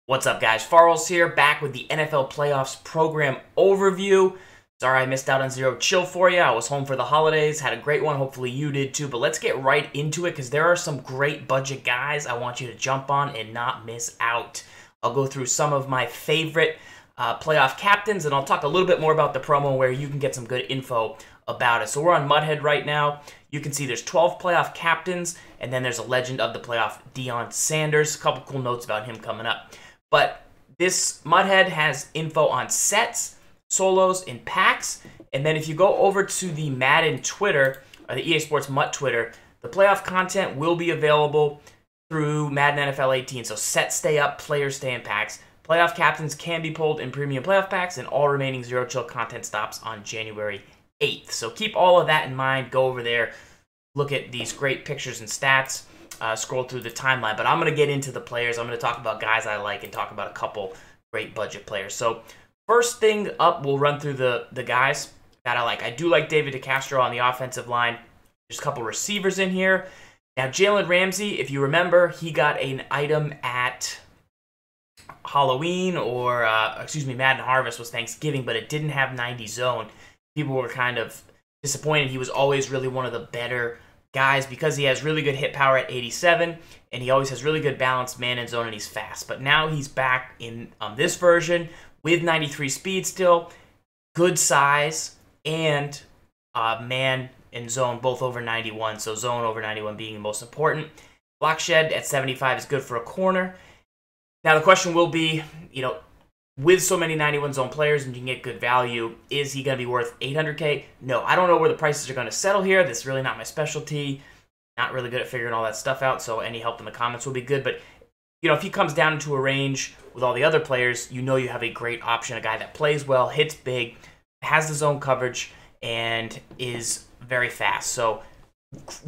What's up, guys? ZFarls here, back with the NFL Playoffs program overview. Sorry I missed out on Zero Chill for you. I was home for the holidays, had a great one. Hopefully you did too. But let's get right into it because there are some great budget guys I want you to jump on and not miss out. I'll go through some of my favorite playoff captains, and I'll talk a little bit more about the promo where you can get some good info about it. So we're on Muthead right now. You can see there's 12 playoff captains, and then there's a legend of the playoff, Deion Sanders. A couple cool notes about him coming up. But this Muthead has info on sets, solos, and packs. And then if you go over to the Madden Twitter, or the EA Sports MUT Twitter, the playoff content will be available through Madden NFL 18. So sets stay up, players stay in packs. Playoff captains can be pulled in premium playoff packs, and all remaining Zero Chill content stops on January 8th. So keep all of that in mind. Go over there, look at these great pictures and stats. Scroll through the timeline, but I'm going to get into the players. I'm going to talk about guys I like and talk about a couple great budget players. So first thing up, we'll run through the guys that I like. I do like David DeCastro on the offensive line. There's a couple receivers in here. Now, Jalen Ramsey, if you remember, he got an item at Halloween or, Madden Harvest was Thanksgiving, but it didn't have 90 zone. People were kind of disappointed. He was always really one of the better guys because he has really good hit power at 87, and he always has really good balanced man and zone, and he's fast. But now he's back in this version with 93 speed still, good size, and man and zone both over 91, so zone over 91 being the most important. Block shed at 75 is good for a corner. Now the question will be, with so many 91 zone players and you can get good value, is he going to be worth 800K? No, I don't know where the prices are going to settle here. That's really not my specialty. Not really good at figuring all that stuff out, so any help in the comments will be good. But, if he comes down into a range with all the other players, you have a great option, a guy that plays well, hits big, has the zone coverage, and is very fast. So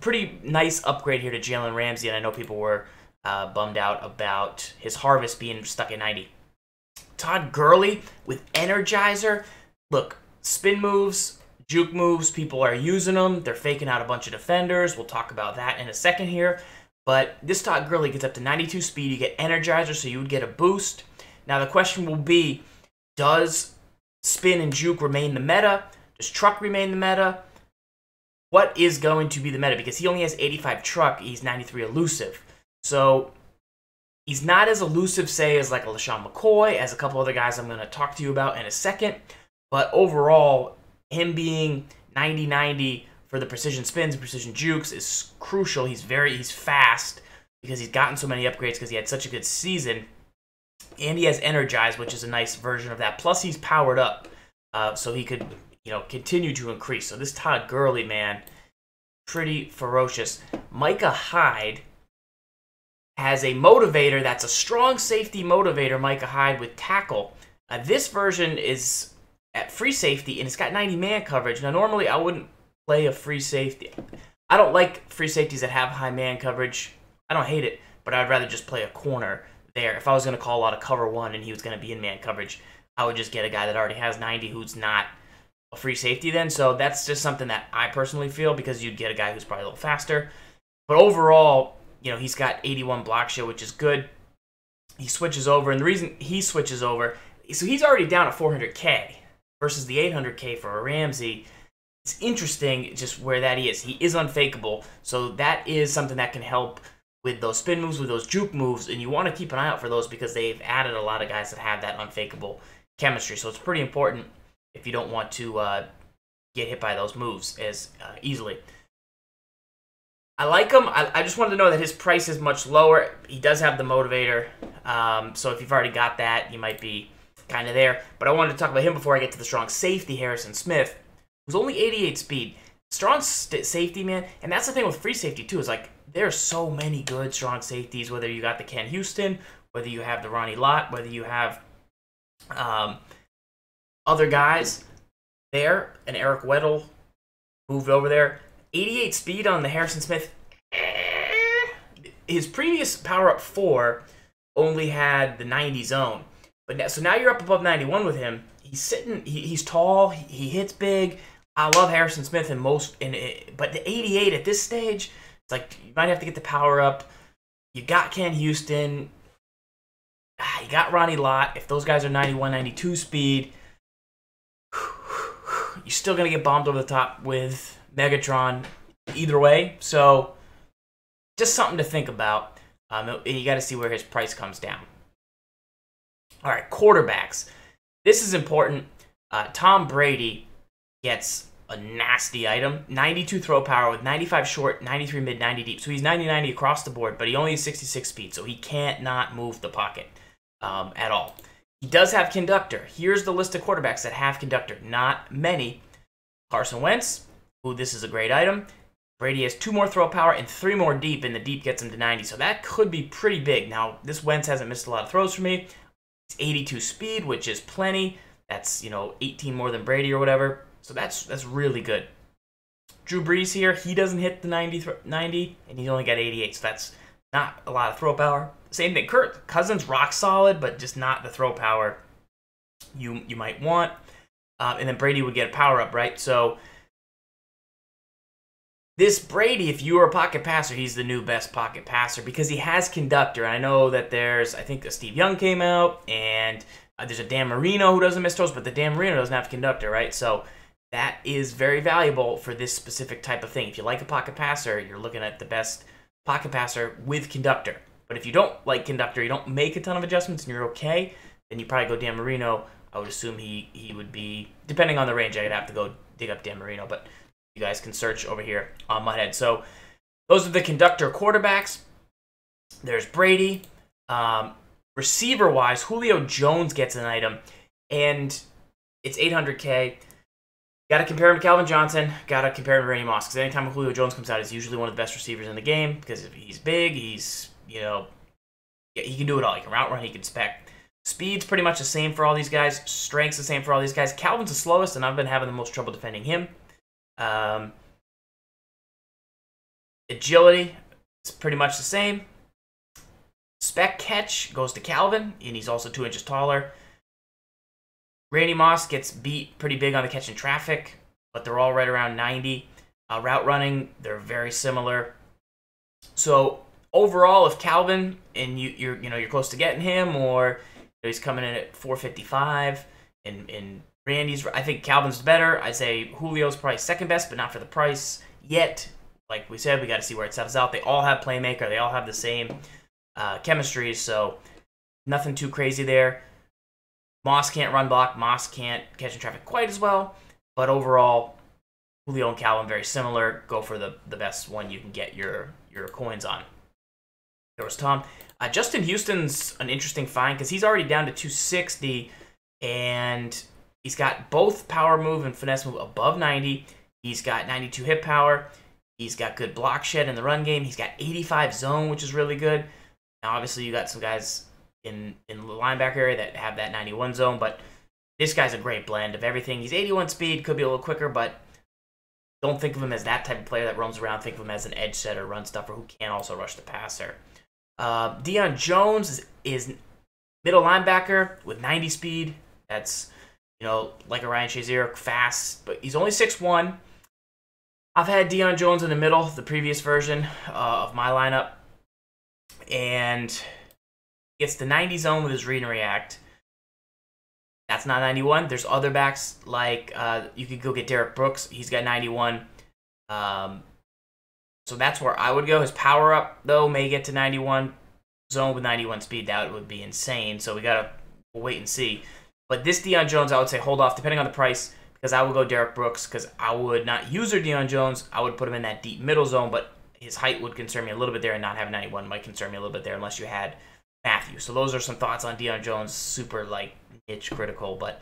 pretty nice upgrade here to Jalen Ramsey, and I know people were bummed out about his harvest being stuck at 90. Todd Gurley with Energizer. Look, spin moves, juke moves, people are using them. They're faking out a bunch of defenders. We'll talk about that in a second here. But this Todd Gurley gets up to 92 speed. You get Energizer, so you would get a boost. Now the question will be, does spin and juke remain the meta? Does truck remain the meta? What is going to be the meta? Because he only has 85 truck, he's 93 elusive. So he's not as elusive, say, as like a LaShawn McCoy, as a couple other guys I'm going to talk to you about in a second. But overall, him being 90-90 for the precision spins and precision jukes is crucial. He's fast because he's gotten so many upgrades because he had such a good season. And he has Energized, which is a nice version of that. Plus, he's powered up, so he could, continue to increase. So this Todd Gurley, man, pretty ferocious. Micah Hyde has a motivator that's a strong safety motivator, Micah Hyde, with tackle. This version is at free safety, and it's got 90 man coverage. Now, normally I wouldn't play a free safety. I don't like free safeties that have high man coverage. I don't hate it, but I'd rather just play a corner there. If I was going to call out a cover one and he was going to be in man coverage, I would just get a guy that already has 90 who's not a free safety then. So that's just something that I personally feel, because you'd get a guy who's probably a little faster. But overall, he's got 81 block show, which is good. He switches over, and the reason he switches over, so he's already down at 400K versus the 800K for a Ramsey. It's interesting just where that is. He is unfakeable, so that is something that can help with those spin moves, with those juke moves, and you want to keep an eye out for those because they've added a lot of guys that have that unfakeable chemistry. So it's pretty important if you don't want to get hit by those moves as easily. I like him. I just wanted to know that his price is much lower. He does have the motivator, so if you've already got that, you might be kind of there. But I wanted to talk about him before I get to the strong safety, Harrison Smith, who's only 88 speed. Strong safety, man, and that's the thing with free safety, too, is like there's so many good strong safeties, whether you got the Ken Houston, whether you have the Ronnie Lott, whether you have other guys there, and Eric Weddle moved over there. 88 speed on the Harrison Smith. His previous power-up 4 only had the 90 zone. So now you're up above 91 with him. He's tall, he hits big. I love Harrison Smith but the 88 at this stage, it's like you might have to get the power up. You got Ken Houston. You got Ronnie Lott. If those guys are 91, 92 speed, you're still going to get bombed over the top with Megatron either way. So just something to think about. You got to see where his price comes down. All right, quarterbacks. This is important. Tom Brady gets a nasty item. 92 throw power with 95 short, 93 mid, 90 deep. So he's 90-90 across the board, but he only has 66 speed, so he can't not move the pocket at all. He does have conductor. Here's the list of quarterbacks that have conductor. Not many. Carson Wentz, who this is a great item. Brady has 2 more throw power and 3 more deep, and the deep gets him to 90. So that could be pretty big. Now, this Wentz hasn't missed a lot of throws for me. It's 82 speed, which is plenty. That's, 18 more than Brady or whatever. So that's really good. Drew Brees here, he doesn't hit the 90, and he's only got 88. So that's not a lot of throw power. Same thing, Kirk Cousins, rock solid, but just not the throw power you might want. And then Brady would get a power up, right? So this Brady, if you were a pocket passer, he's the new best pocket passer because he has conductor. I know that I think a Steve Young came out, and there's a Dan Marino who doesn't miss throws, but the Dan Marino doesn't have conductor, right? So that is very valuable for this specific type of thing. If you like a pocket passer, you're looking at the best pocket passer with conductor. But if you don't like conductor, you don't make a ton of adjustments, and you're okay, then you probably go Dan Marino. I would assume he would be, depending on the range, I'd have to go dig up Dan Marino, but you guys can search over here on MUThead. So those are the conductor quarterbacks. There's Brady. Receiver-wise, Julio Jones gets an item, and it's 800K. Got to compare him to Calvin Johnson. Got to compare him to Randy Moss, because anytime Julio Jones comes out, he's usually one of the best receivers in the game, because he's big, he's, he can do it all. He can route run, he can spec. Speed's pretty much the same for all these guys. Strength's the same for all these guys. Calvin's the slowest, and I've been having the most trouble defending him. Agility, it's pretty much the same. Spec catch goes to Calvin, and he's also 2 inches taller. Randy Moss gets beat pretty big on the catch in traffic, but they're all right around 90. Route running, they're very similar. So overall, if Calvin and you're close to getting him, or he's coming in at 455, and Randy's, I think Calvin's better. I'd say Julio's probably second best, but not for the price yet. Like we said, we got to see where it settles out. They all have playmaker. They all have the same chemistry, so nothing too crazy there. Moss can't run block. Moss can't catch in traffic quite as well. But overall, Julio and Calvin very similar. Go for the best one you can get your coins on. There was Tom. Justin Houston's an interesting find because he's already down to 260, and he's got both power move and finesse move above 90. He's got 92 hit power. He's got good block shed in the run game. He's got 85 zone, which is really good. Now, obviously, you got some guys in the linebacker area that have that 91 zone, but this guy's a great blend of everything. He's 81 speed, could be a little quicker, but don't think of him as that type of player that roams around. Think of him as an edge setter, run stuffer who can also rush the passer. Deion Jones is middle linebacker with 90 speed. That's, like a Ryan Shazier, fast, but he's only 6'1". I've had Deion Jones in the middle, the previous version of my lineup, and gets the 90 zone with his read and react. That's not 91. There's other backs like you could go get Derek Brooks. He's got 91. So that's where I would go. His power up though may get to 91 zone with 91 speed. That would be insane. So we gotta wait and see. But this Deion Jones, I would say hold off depending on the price, because I would go Derek Brooks, because I would not use their Deion Jones. I would put him in that deep middle zone, but his height would concern me a little bit there, and not having 91 might concern me a little bit there unless you had Matthew. So those are some thoughts on Deion Jones. Super niche critical, but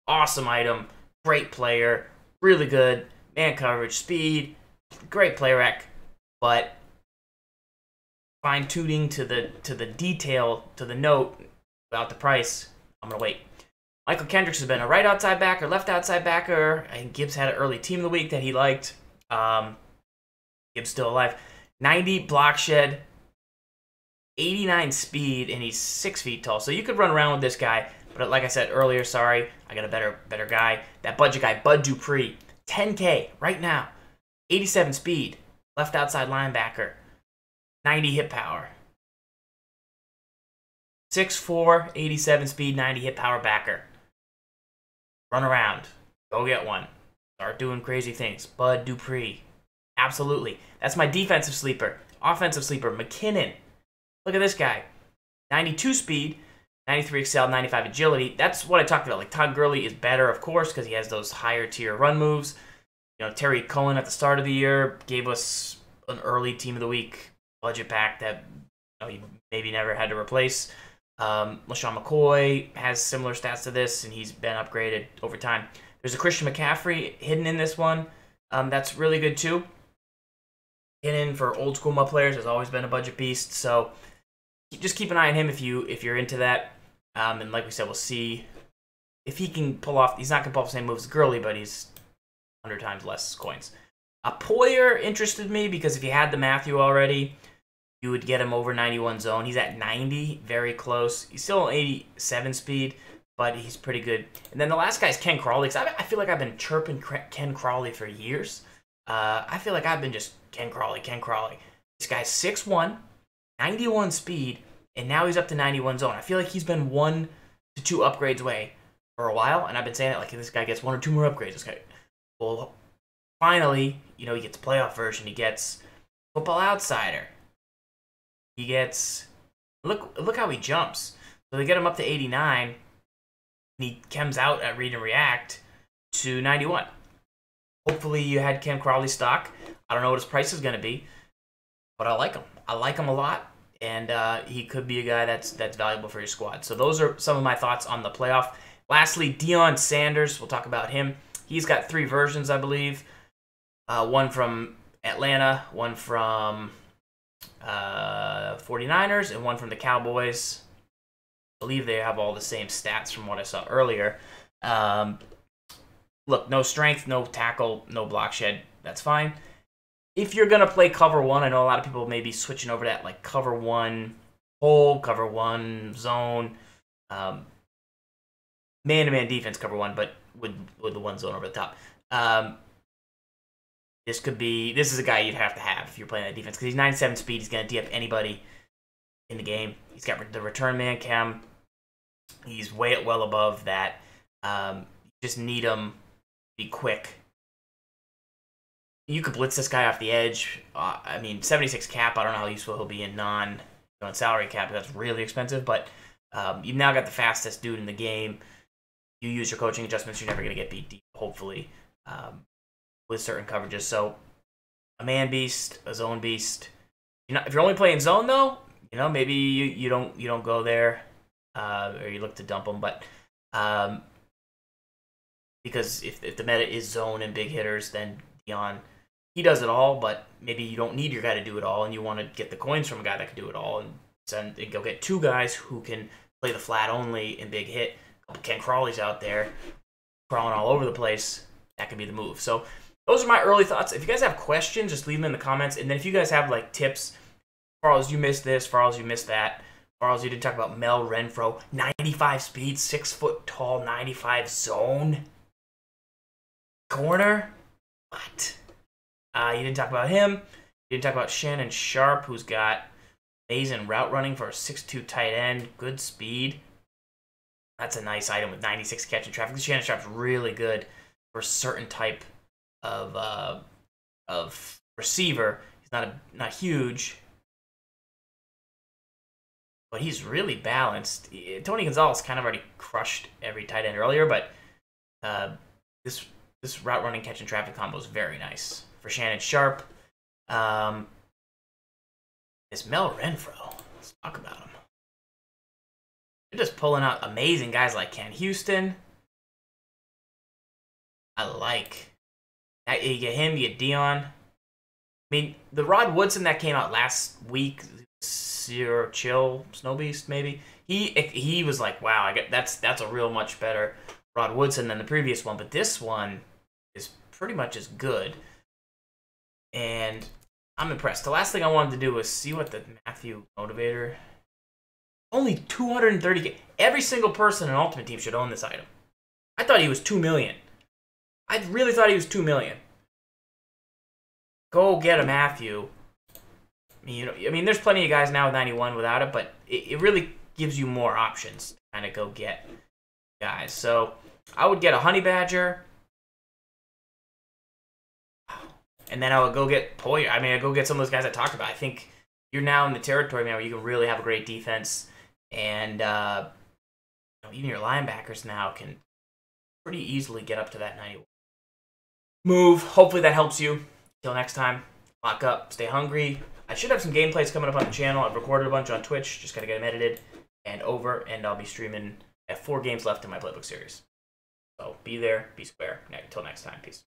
awesome item, great player, really good man coverage, speed, great play rec, but fine tuning to the detail, to the note about the price. I'm gonna wait. Michael Kendricks has been a right outside backer, left outside backer. I think Gibbs had an early team of the week that he liked. Gibbs still alive. 90 block shed, 89 speed, and he's 6 feet tall. So you could run around with this guy. But like I said earlier, sorry, I got a better guy. That budget guy, Bud Dupree, 10K right now. 87 speed, left outside linebacker, 90 hit power. 6'4", 87 speed, 90 hit power backer. Run around. Go get one. Start doing crazy things. Bud Dupree. Absolutely. That's my defensive sleeper. Offensive sleeper, McKinnon. Look at this guy. 92 speed, 93 excel, 95 agility. That's what I talked about. Like, Todd Gurley is better, of course, because he has those higher tier run moves. You know, Terry Cohen at the start of the year gave us an early team of the week budget pack that he maybe never had to replace. LaShawn McCoy has similar stats to this, and he's been upgraded over time. There's a Christian McCaffrey hidden in this one. That's really good too. Hidden for old school MUT players has always been a budget beast, so just keep an eye on him if you're into that. And like we said, we'll see if he can pull off. He's not gonna pull off the same moves as Gurley, but he's 100 times less coins. Poyer interested me because if you had the Matthew already, you would get him over 91 zone. He's at 90, very close. He's still on 87 speed, but he's pretty good. And then the last guy is Ken Crawley. I feel like I've been chirping Ken Crawley for years. I feel like I've been just Ken Crawley. This guy's 6'1", 91 speed, and now he's up to 91 zone. I feel like he's been 1 to 2 upgrades away for a while, and I've been saying it like this guy gets 1 or 2 more upgrades. This guy, well, finally, he gets a playoff version. He gets Football Outsider. He gets, look how he jumps. So they get him up to 89, and he comes out at Read and React to 91. Hopefully you had Ken Crawley stock. I don't know what his price is going to be, but I like him. I like him a lot, and he could be a guy that's valuable for your squad. So those are some of my thoughts on the playoff. Lastly, Deion Sanders. We'll talk about him. He's got 3 versions, I believe. One from Atlanta, one from 49ers, and one from the Cowboys. I believe they have all the same stats from what I saw earlier. Look, no strength, no tackle, no block shed. That's fine. If you're going to play cover 1, I know a lot of people may be switching over to that, like cover 1 hole, cover 1 zone, man-to-man defense cover 1, but with the 1 zone over the top. This is a guy you'd have to have if you're playing that defense, because he's 97 speed. He's going to D up anybody in the game. He's got the return man chem. He's well above that. You just need him to be quick. You could blitz this guy off the edge. 76 cap. I don't know how useful he'll be in non-salary cap. That's really expensive, but you've now got the fastest dude in the game. You use your coaching adjustments, you're never going to get beat deep, hopefully, with certain coverages. So a man beast, a zone beast. If you're only playing zone though, maybe you don't go there, or you look to dump them. But because if the meta is zone and big hitters, then Deion, he does it all. But maybe you don't need your guy to do it all, and you want to get the coins from a guy that can do it all, and go get 2 guys who can play the flat only and big hit. Ken Crawley's out there crawling all over the place. That could be the move. So those are my early thoughts. If you guys have questions, just leave them in the comments. And then if you guys have like tips, Farls, you missed this. Farls, you missed that. Farls, you didn't talk about Mel Renfro. 95 speed, 6 foot tall, 95 zone. Corner? What? You didn't talk about him. You didn't talk about Shannon Sharpe, who's got amazing route running for a 6'2" tight end. Good speed. That's a nice item with 96 catch and traffic. Shannon Sharpe's really good for a certain type of receiver. He's not huge, but he's really balanced. Tony Gonzalez kind of already crushed every tight end earlier, but this route running catch and traffic combo is very nice for Shannon Sharpe. It's Mel Renfro. Let's talk about him. They're just pulling out amazing guys like Ken Houston. I like. You get him, you get Deion. The Rod Woodson that came out last week, Zero Chill, Snow Beast, maybe. He was like, wow, that's a real much better Rod Woodson than the previous one, but this one is pretty much as good. And I'm impressed. The last thing I wanted to do was see what the Matthew Motivator. Only 230K. Every single person in Ultimate Team should own this item. I thought he was 2 million. I really thought he was 2 million. Go get a Matthew. There's plenty of guys now with 91 without it, but it really gives you more options to kind of go get guys. So I would get a honey badger, and then I would go get Poyer. I mean, I'd go get some of those guys I talked about. I think you're now in the territory, man, where you can really have a great defense, and even your linebackers now can pretty easily get up to that 91. Move. Hopefully that helps you. Till next time, lock up, stay hungry. I should have some gameplays coming up on the channel. I've recorded a bunch on Twitch. Just got to get them edited and over, and I'll be streaming. I have 4 games left in my playbook series. So be there, be square. Until next time, peace.